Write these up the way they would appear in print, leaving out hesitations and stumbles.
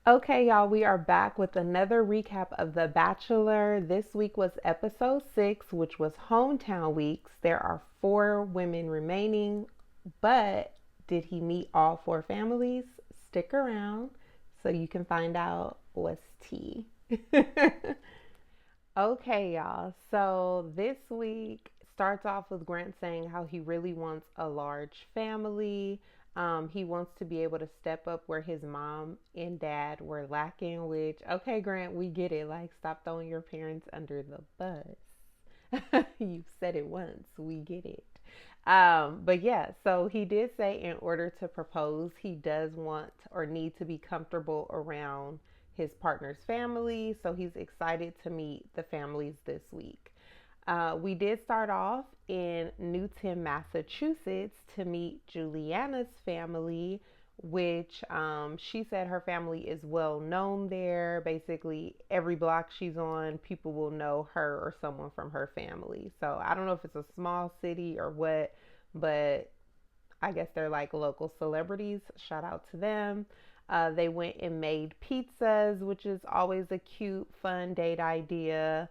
Okay, y'all, we are back with another recap of The Bachelor. This week was episode 6, which was hometown weeks. There are 4 women remaining, but did he meet all 4 families? Stick around so you can find out what's tea. Okay, y'all. So this week starts off with Grant saying how he really wants a large family. He wants to be able to step up where his mom and dad were lacking, which, okay, Grant, we get it. Like, stop throwing your parents under the bus. You've said it once. We get it. But yeah, so he did say in order to propose, he does want or need to be comfortable around his partner's family. So he's excited to meet the families this week. We did start off in Newton, Massachusetts to meet Juliana's family, which she said her family is well known there. Basically, every block she's on, people will know her or someone from her family. So I don't know if it's a small city or what, but I guess they're like local celebrities. Shout out to them. They went and made pizzas, which is always a cute, fun date idea.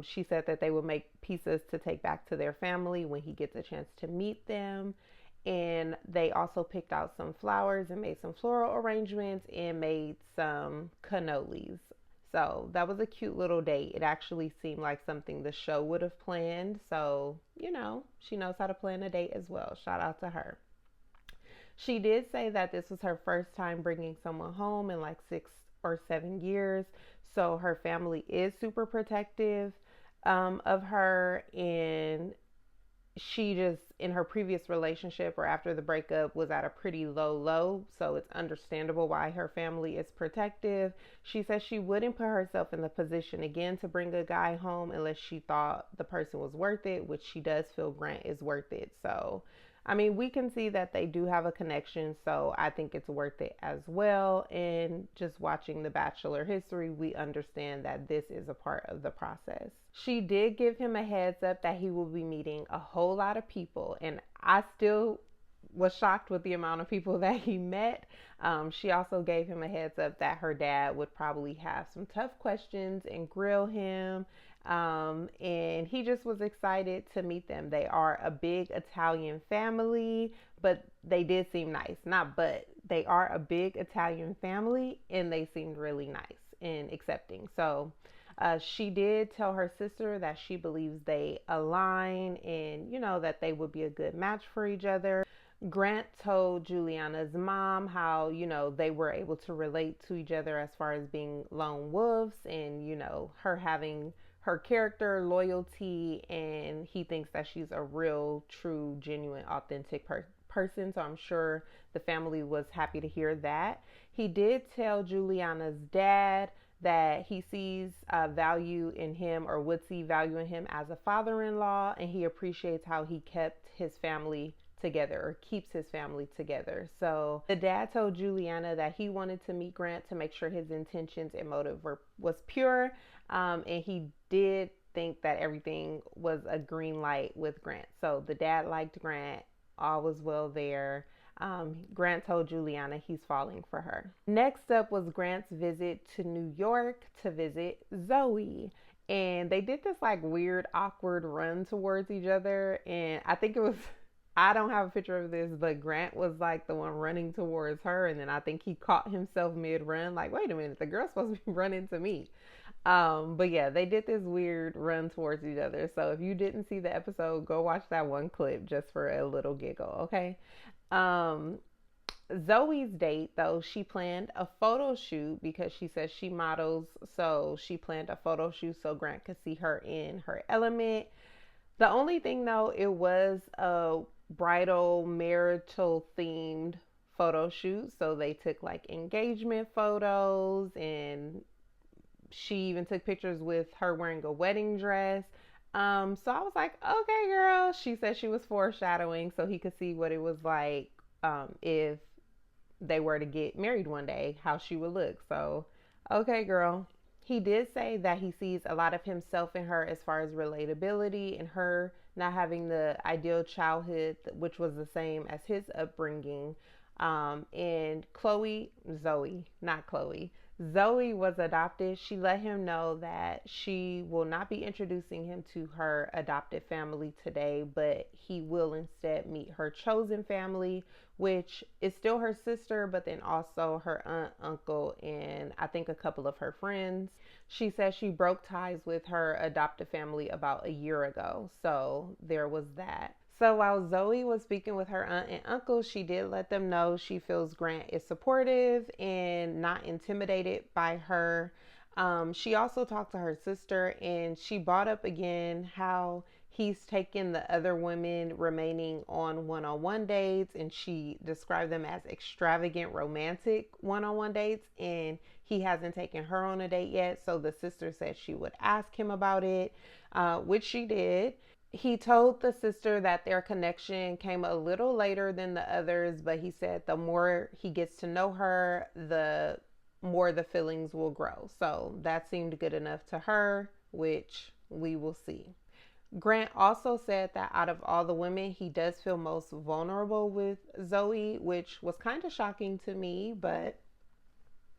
She said that they would make pizzas to take back to their family when he gets a chance to meet them. And they also picked out some flowers and made some floral arrangements and made some cannolis. So that was a cute little date. It actually seemed like something the show would have planned. So, she knows how to plan a date as well. Shout out to her. She did say that this was her first time bringing someone home in like 6 or 7 years. So her family is super protective of her. And she just, in her previous relationship or after the breakup, was at a pretty low. So it's understandable why her family is protective. She says she wouldn't put herself in the position again to bring a guy home unless she thought the person was worth it, which she does feel Grant is worth it. So I mean, we can see that they do have a connection, so I think it's worth it as well. And just watching The Bachelor history, we understand that this is a part of the process. She did give him a heads up that he will be meeting a whole lot of people, and I still was shocked with the amount of people that he met. She also gave him a heads up that her dad would probably have some tough questions and grill him. And he just was excited to meet them. They are a big Italian family, but they did seem nice. Not but, they are a big Italian family and they seemed really nice and accepting. So she did tell her sister that she believes they align and, that they would be a good match for each other. Grant told Juliana's mom how, they were able to relate to each other as far as being lone wolves and, her having her character, loyalty, and he thinks that she's a real, true, genuine, authentic person. So I'm sure the family was happy to hear that. He did tell Juliana's dad that he sees value in him or would see value in him as a father in law, and he appreciates how he kept his family together or keeps his family together. So the dad told Juliana that he wanted to meet Grant to make sure his intentions and motive was pure. And he did think that everything was a green light with Grant. So the dad liked Grant. All was well there. Grant told Juliana he's falling for her. Next up was Grant's visit to New York to visit Zoe. And they did this like weird, awkward run towards each other. And I think it was, I don't have a picture of this, but Grant was like the one running towards her. And then I think he caught himself mid run, like, wait a minute, the girl's supposed to be running to me. But yeah, they did this weird run towards each other. So if you didn't see the episode, go watch that one clip just for a little giggle, okay? Um, Zoe's date, though, she planned a photo shoot because she says she models. So she planned a photo shoot so Grant could see her in her element. The only thing, though, it was a bridal marital themed photo shoot. So they took like engagement photos and she even took pictures with her wearing a wedding dress. So I was like, okay, girl. She said she was foreshadowing so he could see what it was like if they were to get married one day, how she would look. So, okay, girl. He did say that he sees a lot of himself in her as far as relatability and her not having the ideal childhood, which was the same as his upbringing. And Zoe, not Chloe, Zoe was adopted. She let him know that she will not be introducing him to her adopted family today, but he will instead meet her chosen family, which is still her sister, but then also her aunt, uncle, and I think a couple of her friends. She says she broke ties with her adopted family about a year ago. So there was that. So while Zoe was speaking with her aunt and uncle, she did let them know she feels Grant is supportive and not intimidated by her. She also talked to her sister and she brought up again how he's taken the other women remaining on one dates, and she described them as extravagant romantic one dates, and he hasn't taken her on a date yet. So the sister said she would ask him about it, which she did. He told the sister that their connection came a little later than the others, but he said the more he gets to know her, the more the feelings will grow. So that seemed good enough to her, which we will see. Grant also said that out of all the women, he does feel most vulnerable with Zoe, which was kind of shocking to me, but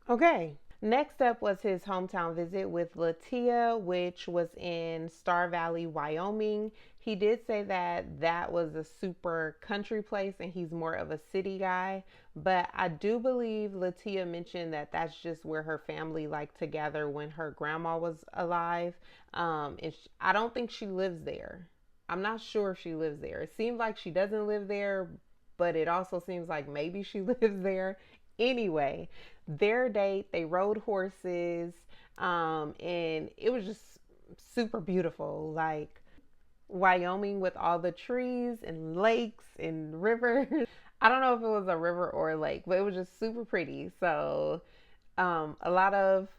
okay. Next up was his hometown visit with Latia, which was in Star Valley, Wyoming. He did say that that was a super country place and he's more of a city guy. But I do believe Latia mentioned that that's just where her family liked to gather when her grandma was alive. I don't think she lives there. I'm not sure if she lives there. It seems like she doesn't live there, but it also seems like maybe she lives there. Anyway, their date, they rode horses, and it was just super beautiful. Like Wyoming with all the trees and lakes and rivers. I don't know if it was a river or a lake, but it was just super pretty. So a lot of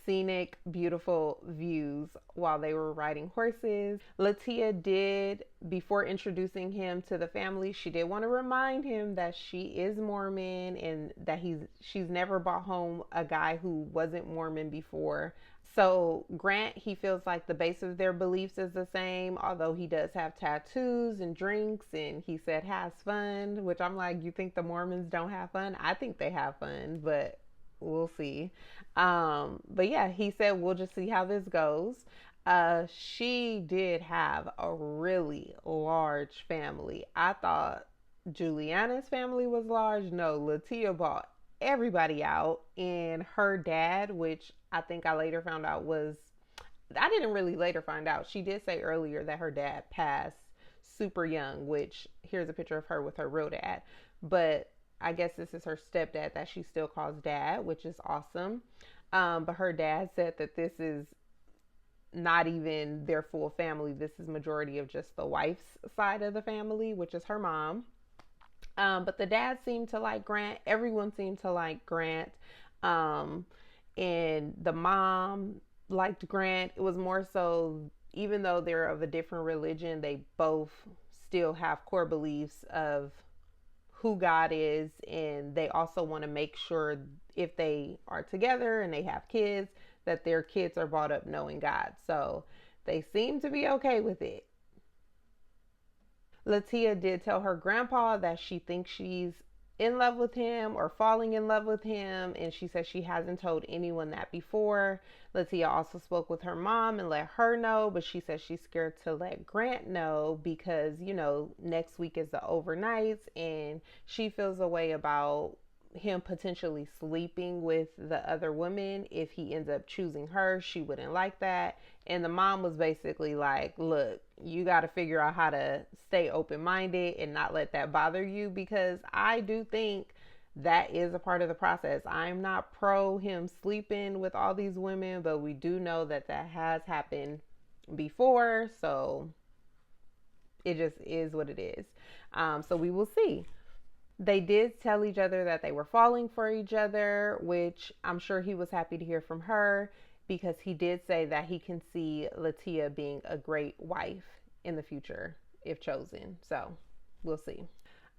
scenic, beautiful views while they were riding horses. Latia did, before introducing him to the family, she did want to remind him that she is Mormon and that she's never brought home a guy who wasn't Mormon before. So Grant, he feels like the base of their beliefs is the same, although he does have tattoos and drinks, and he said has fun, which I'm like, you think the Mormons don't have fun? I think they have fun, but we'll see. But yeah, he said we'll just see how this goes. She did have a really large family. I thought Juliana's family was large. No, Latia bought everybody out, and her dad, which I think I later found out was, I didn't really later find out. She did say earlier that her dad passed super young, which here's a picture of her with her real dad. But I guess this is her stepdad that she still calls dad, which is awesome. But her dad said that this is not even their full family. This is majority of just the wife's side of the family, which is her mom. But the dad seemed to like Grant. Everyone seemed to like Grant. Um, and the mom liked Grant. It was more so, even though they're of a different religion, they both still have core beliefs of who God is, and they also want to make sure if they are together and they have kids that their kids are brought up knowing God. So they seem to be okay with it. Latia did tell her grandpa that she thinks she's in love with him or falling in love with him, and she says she hasn't told anyone that before. Latia also spoke with her mom and let her know, but she says she's scared to let Grant know because, next week is the overnights, and she feels a way about him potentially sleeping with the other women. If he ends up choosing her, she wouldn't like that. And the mom was basically like, look, you got to figure out how to stay open-minded and not let that bother you, because I do think that is a part of the process. I'm not pro him sleeping with all these women, but we do know that that has happened before. So it just is what it is. So we will see. They did tell each other that they were falling for each other, which I'm sure he was happy to hear from her, because he did say that he can see Latia being a great wife in the future if chosen. So we'll see.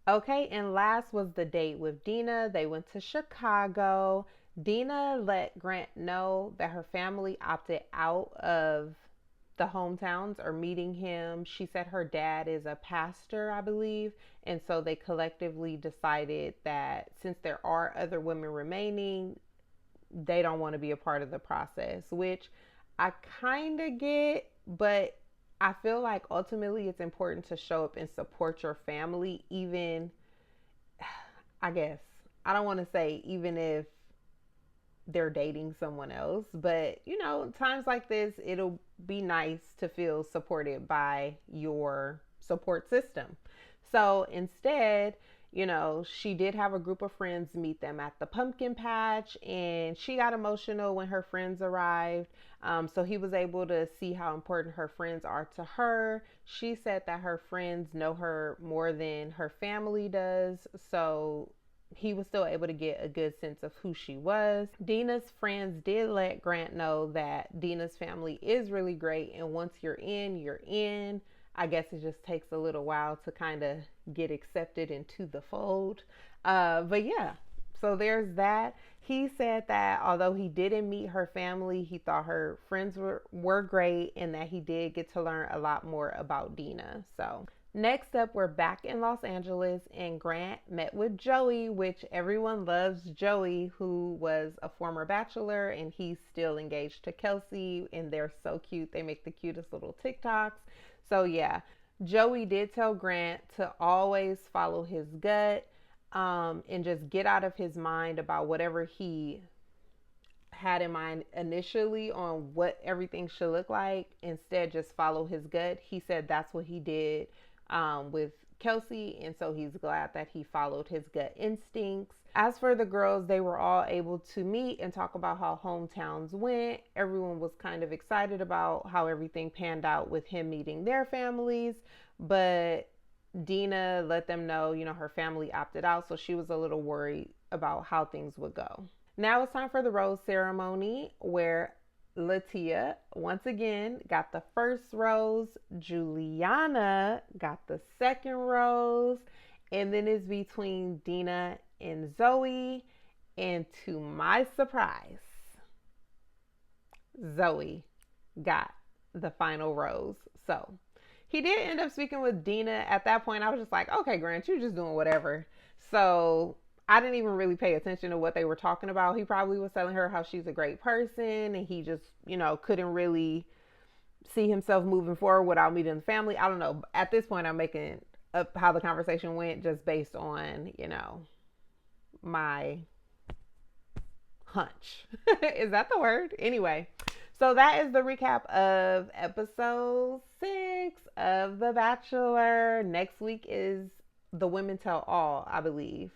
Okay, and last was the date with Dina. They went to Chicago. Dina let Grant know that her family opted out of the hometowns are meeting him. She said her dad is a pastor, I believe. And so they collectively decided that since there are other women remaining, they don't want to be a part of the process, which I kind of get, but I feel like ultimately it's important to show up and support your family, even, I guess, I don't want to say even if they're dating someone else, but times like this, it'll be nice to feel supported by your support system. So instead, she did have a group of friends meet them at the pumpkin patch, and she got emotional when her friends arrived. So he was able to see how important her friends are to her. She said that her friends know her more than her family does. So he was still able to get a good sense of who she was. Dina's friends did let Grant know that Dina's family is really great, and once you're in, you're in. I guess it just takes a little while to kind of get accepted into the fold. But yeah, so there's that. He said that although he didn't meet her family, he thought her friends were great and that he did get to learn a lot more about Dina. So next up, we're back in Los Angeles, and Grant met with Joey, which everyone loves Joey, who was a former Bachelor, and he's still engaged to Kelsey, and they're so cute. They make the cutest little TikToks. So yeah, Joey did tell Grant to always follow his gut, and just get out of his mind about whatever he had in mind initially on what everything should look like. Instead, just follow his gut. He said that's what he did with Kelsey, and so he's glad that he followed his gut instincts. As for the girls, they were all able to meet and talk about how hometowns went. Everyone was kind of excited about how everything panned out with him meeting their families, but Dina let them know, her family opted out, so she was a little worried about how things would go. Now it's time for the rose ceremony, where Latia once again got the first rose, Juliana got the second rose, and then it's between Dina and Zoe. And to my surprise, Zoe got the final rose. So he did end up speaking with Dina. At that point, I was just like, okay, Grant, you're just doing whatever. So I didn't even really pay attention to what they were talking about. He probably was telling her how she's a great person, and he just, couldn't really see himself moving forward without meeting the family. I don't know. At this point, I'm making up how the conversation went just based on, my hunch. Is that the word? Anyway, so that is the recap of episode 6 of The Bachelor. Next week is the Women Tell All, I believe.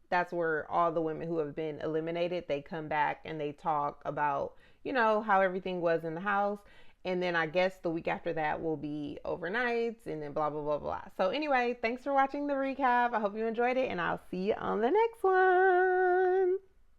That's where all the women who have been eliminated, they come back and they talk about, how everything was in the house. And then I guess the week after that will be overnights and then blah, blah, blah, blah. So anyway, thanks for watching the recap. I hope you enjoyed it, and I'll see you on the next one.